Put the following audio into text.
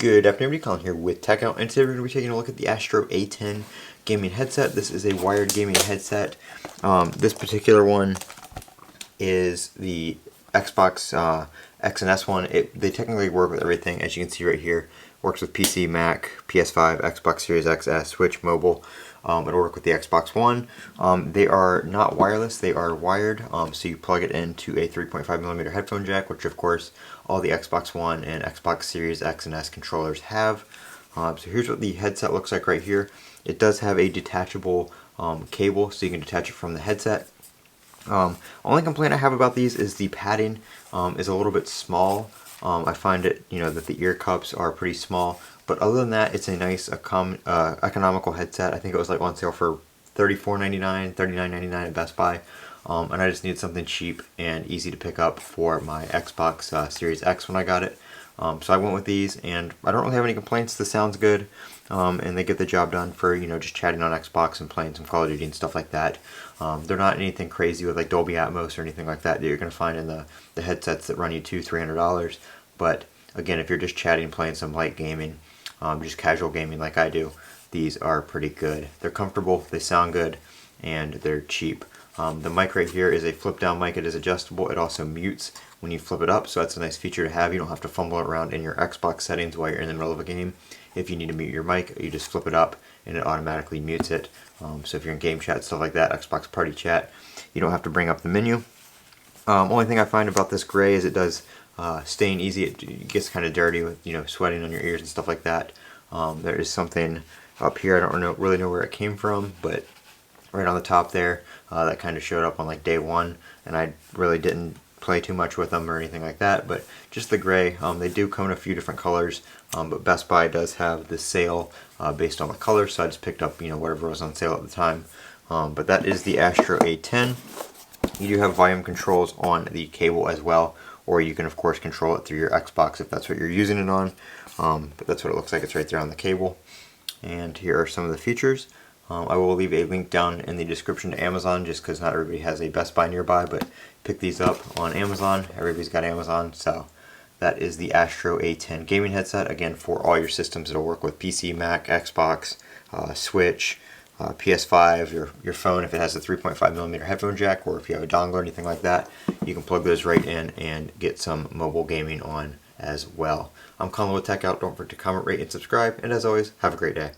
Good afternoon, Colin here with Techout, and today we're going to be taking a look at the Astro A10 gaming headset. This is a wired gaming headset. This particular one is the Xbox X and S one. They technically work with everything, as you can see right here. Works with PC, Mac, PS5, Xbox Series X, S, Switch, mobile. It'll work with the Xbox One. They are not wireless, they are wired, so you plug it into a 3.5mm headphone jack, which of course all the Xbox One and Xbox Series X and S controllers have. So here's what the headset looks like right here. It does have a detachable cable, so you can detach it from the headset. Only complaint I have about these is the padding is a little bit small. I find it, that the ear cups are pretty small, but other than that, it's a nice, economical headset. I think it was like on sale for $34.99, $39.99 at Best Buy, and I just needed something cheap and easy to pick up for my Xbox Series X when I got it. So I went with these, and I don't really have any complaints. The sound's good, and they get the job done for, just chatting on Xbox and playing some Call of Duty and stuff like that. They're not anything crazy with like Dolby Atmos or anything like that you're going to find in the headsets that run you $200-300. But again, if you're just chatting, playing some light gaming, just casual gaming like I do, these are pretty good. They're comfortable, they sound good, and they're cheap. The mic right here is a flip down mic. It is adjustable. It also mutes when you flip it up, so that's a nice feature to have. You don't have to fumble around in your Xbox settings while you're in the middle of a game. If you need to mute your mic, you just flip it up and it automatically mutes it. So if you're in game chat, stuff like that, Xbox Party Chat, you don't have to bring up the menu. Only thing I find about this gray is it does stain easy. It gets kind of dirty with sweating on your ears and stuff like that. There is something up here, I don't really know where it came from, but right on the top there, that kind of showed up on like day one, and I really didn't play too much with them or anything like that. But just the gray, they do come in a few different colors, but Best Buy does have this sale based on the color, so I just picked up whatever was on sale at the time. But that is the Astro A10. You do have volume controls on the cable as well, or you can of course control it through your Xbox if that's what you're using it on. But that's what it looks like. It's right there on the cable. And here are some of the features. I will leave a link down in the description to Amazon, just because not everybody has a Best Buy nearby, but pick these up on Amazon. Everybody's got Amazon, so that is the Astro A10 gaming headset. Again, for all your systems, it'll work with PC, Mac, Xbox, Switch, PS5, your phone if it has a 3.5mm headphone jack, or if you have a dongle or anything like that, you can plug those right in and get some mobile gaming on as well. I'm Colin with Techout. Don't forget to comment, rate, and subscribe, and as always, have a great day.